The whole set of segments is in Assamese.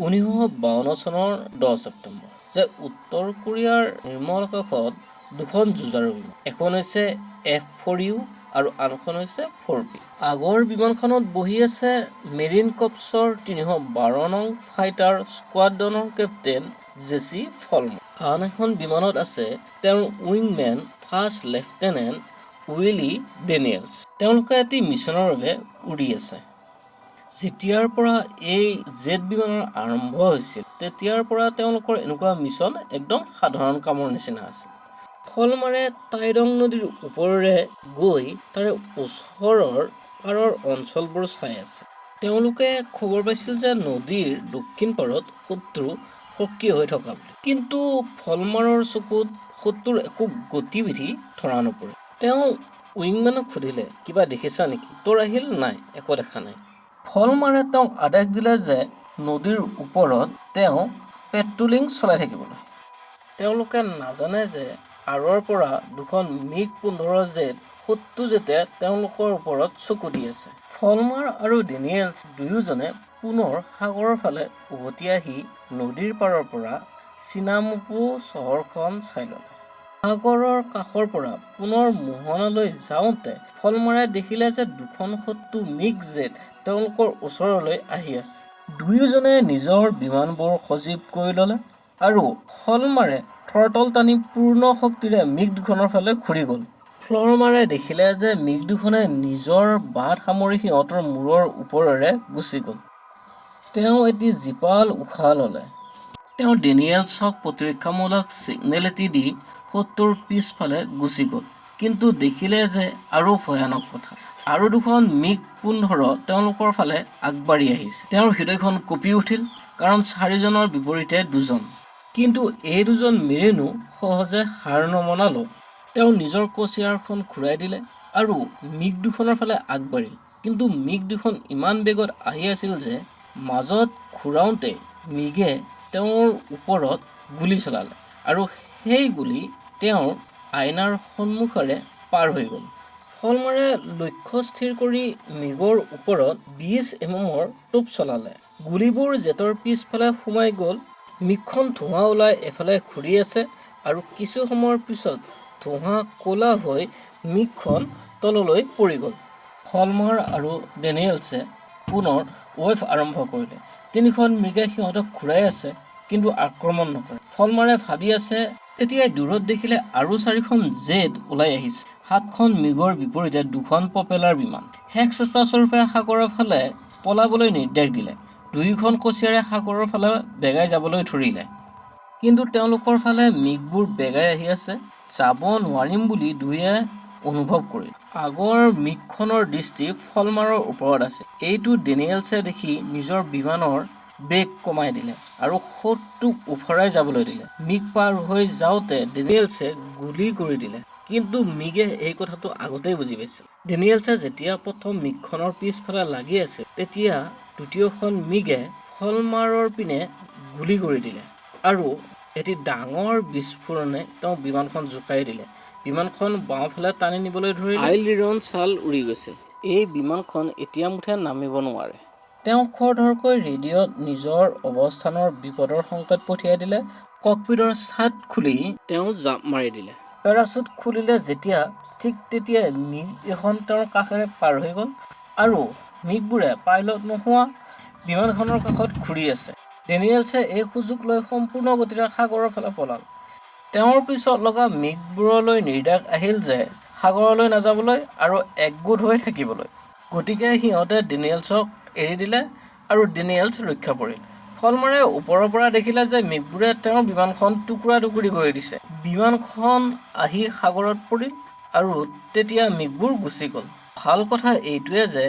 1952 চনৰ 10 ছেপ্টেম্বৰ যে উত্তৰ কোৰিয়াৰ নিৰ্মল আকাশত দুখন যুঁজাৰু বিমান, এখন হৈছে F4u আৰু আনখন হৈছে 4P। আগৰ বিমানখনত বহি আছে মেৰিন কৰ্পছৰ 312 নং ফাইটাৰ স্কোৱাড্ৰনৰ কেপ্টেইন জেছি ফলমাৰ। আন এখন বিমানত আছে তেওঁৰ উইংমেন ফাৰ্ষ্ট লেফটেনেণ্ট উইলি ডেনিয়েলছ। তেওঁলোকে এটি মিছনৰ বাবে উৰি আছে। যেতিয়াৰ পৰা এই জেট বিমানৰ আৰম্ভ হৈছিল তেতিয়াৰ পৰা তেওঁলোকৰ এনেকুৱা মিছন একদম সাধাৰণ কামৰ নিচিনা আছিল। ফলমাৰে টাইৰং নদীৰ ওপৰেৰে গৈ তাৰে ওচৰৰ পাৰৰ অঞ্চলবোৰ চাই আছে। তেওঁলোকে খবৰ পাইছিল যে নদীৰ দক্ষিণ পাৰত শত্ৰু সক্ৰিয় হৈ থকা বুলি, কিন্তু ফলমাৰৰ চকুত শত্ৰুৰ একো গতিবিধি ধৰা নপৰে। তেওঁ উইংমেনক সুধিলে, কিবা দেখিছা নেকি? উত্তৰ আহিল, নাই, একো দেখা নাই। ফলমাৰে তেওঁক আদেশ দিলে যে নদীৰ ওপৰত তেওঁ পেট্ৰলিং চলাই থাকিবলৈ। তেওঁলোকে নাজানে যে আঁৰৰ পৰা দুখন MiG-15 জেট শত্ৰু জেটে তেওঁলোকৰ ওপৰত চকু দি আছে। ফলমাৰ আৰু ডেনিয়েলছ দুয়োজনে পুনৰ সাগৰৰ ফালে উভতি আহি নদীৰ পাৰৰ পৰা চিনামুপু চহৰখন চাই ল'লে। সাগৰৰ কাষৰ পৰা পুনৰ মোহনালৈ যাওঁতে ফলমাৰে দেখিলে যে দুখন শত্ৰু MiG জেট তেওঁলোকৰ ওচৰলৈ আহি আছে। দুয়োজনে নিজৰ বিমানবোৰ সজীৱ কৰি ল'লে আৰু ফলমাৰে থ্ৰটল টানি পূৰ্ণ শক্তিৰে MiG দুখনৰ ফালে ঘূৰি গ'ল। ফলমাৰে দেখিলে যে MiG দুখনে নিজৰ বাট সামৰি সিহঁতৰ মূৰৰ ওপৰেৰে গুচি গ'ল। তেওঁ এটি জীপাল উশাহ ল'লে। তেওঁ ডেনিয়েলছক প্ৰতিৰক্ষামূলক ছিগনেল এটি দি শত্ৰুৰ পিছফালে গুচি গ'ল, কিন্তু দেখিলে যে আৰু ভয়ানক কথা, আৰু দুখন MiG-15 তেওঁলোকৰ ফালে আগবাঢ়ি আহিছে। তেওঁৰ হৃদয়খন কঁপি উঠিল, কাৰণ 4জনৰ বিপৰীতে 2জন। কিন্তু এই 2জন মেৰিনো সহজে হাৰ নমনালো। তেওঁ নিজৰ কচিয়াৰখন ঘূৰাই দিলে আৰু MiG দুখনৰ ফালে আগবাঢ়িল, কিন্তু MiG দুখন ইমান বেগত আহি আছিল যে মাজত ঘূৰাওঁতে MiGে তেওঁৰ ওপৰত গুলী চলালে আৰু সেই গুলী তেওঁৰ আইনাৰ সন্মুখেৰে পাৰ হৈ গ'ল। ফলমাৰে লক্ষ্য স্থিৰ কৰি MiGৰ ওপৰত 20 mm টোপ চলালে। গুলীবোৰ জেটৰ পিছফালে সোমাই গ'ল। MiGখন ধোঁৱা ওলাই এফালে ঘূৰি আছে আৰু কিছু সময়ৰ পিছত ধোঁৱা ক'লা হৈ MiGখন তললৈ পৰি গ'ল। ফলমাৰ আৰু ডেনিয়েলছে পুনৰ ৱেভ আৰম্ভ কৰিলে। 3খন MiGে সিহঁতক ঘূৰাই আছে, কিন্তু আক্ৰমণ নকৰে। ফলমাৰে ভাবি আছে, তেতিয়াই দূৰত দেখিলে আৰু 4খন জেট ওলাই আহিছে। 7খন MiGৰ বিপৰীতে 2খন প্ৰপেলাৰ বিমান। শেষ চেষ্টাস্বৰূপে সাগৰৰ ফালে পলাবলৈ নিৰ্দেশ দিলে। 2খন কচিয়াৰে সাগৰৰ ফালে বেগাই যাবলৈ ধৰিলে, কিন্তু তেওঁলোকৰ ফালে MiGবোৰ বেগাই আহি আছে। যাব নোৱাৰিম বুলি দুয়ে অনুভৱ কৰিল। আগৰ MiGখনৰ দৃষ্টি ফলমাৰৰ ওপৰত আছে। এইটো ডেনিয়েলছে দেখি নিজৰ বিমানৰ বেগ কমাই দিলে আৰু শত্ৰুক উফৰাই যাবলৈ দিলে। MiG পাৰ হৈ যাওঁতে ডেনিয়েলছে গুলী কৰি দিলে, কিন্তু MiGে এই কথাটো আগতেই বুজি পাইছিল। ডেনিয়েলছে যেতিয়া প্ৰথম MiGখনৰ পিছফালে লাগি আছিল, তেতিয়া দ্বিতীয়খন MiGে ফলমাৰৰ পিনে গুলী কৰি দিলে আৰু এটি ডাঙৰ বিস্ফোৰণে তেওঁ বিমানখন জোকাৰি দিলে। বিমানখন বাওঁফালে টানি নিবলৈ ধৰিলে। আইলিৰন ছাল উৰি গৈছে। এই বিমানখন এতিয়া মুঠে নামিব নোৱাৰে। তেওঁ খৰধৰকৈ ৰেডিঅ'ত নিজৰ অৱস্থানৰ বিপদৰ সংকেত পঠিয়াই দিলে। ককপিটৰ ছাদ খুলি তেওঁ জাম্প মাৰি দিলে। পেৰাচুট খুলিলে যেতিয়া, ঠিক তেতিয়াই MiG এখন তেওঁৰ কাষেৰে পাৰ হৈ গ'ল আৰু MiGবোৰে পাইলট নোহোৱা বিমানখনৰ কাষত ঘূৰি আছে। ডেনিয়েলছে এই সুযোগ লৈ সম্পূৰ্ণ গতিৰে সাগৰৰ ফালে পলাল। তেওঁৰ পিছত লগা MiGবোৰলৈ নিৰ্দেশ আহিল যে সাগৰলৈ নাযাবলৈ আৰু একগোট হৈ থাকিবলৈ। গতিকে সিহঁতে ডেনিয়েলছক এৰি দিলে আৰু ডেনিয়েলছ ৰক্ষা পৰিল। ফলমাৰে ওপৰৰ পৰা দেখিলে যে MiGবোৰে তেওঁৰ বিমানখন টুকুৰা টুকুৰি কৰি দিছে। বিমানখন আহি সাগৰত পৰিল আৰু তেতিয়া MiGবোৰ গুচি গ'ল। ভাল কথা এইটোৱে যে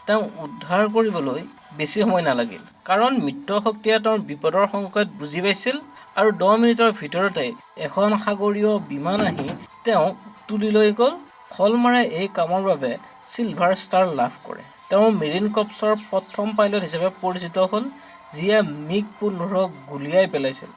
তেওঁ উদ্ধাৰ কৰিবলৈ বেছি সময় নালাগিল, কাৰণ মিত্ৰশক্তিয়ে তেওঁৰ বিপদৰ সংকেত বুজি পাইছিল আৰু 10 মিনিটৰ ভিতৰতে এখন সাগৰীয় বিমান আহি তেওঁক তুলি লৈ গ'ল। ফলমাৰে এই কামৰ বাবে চিলভাৰ ষ্টাৰ লাভ কৰে। তেওঁ মেৰিন কৰ্পছৰ প্ৰথম পাইলট হিচাপে পৰিচিত হ'ল, যিয়ে MiG-15 গুলীয়াই পেলাইছিল।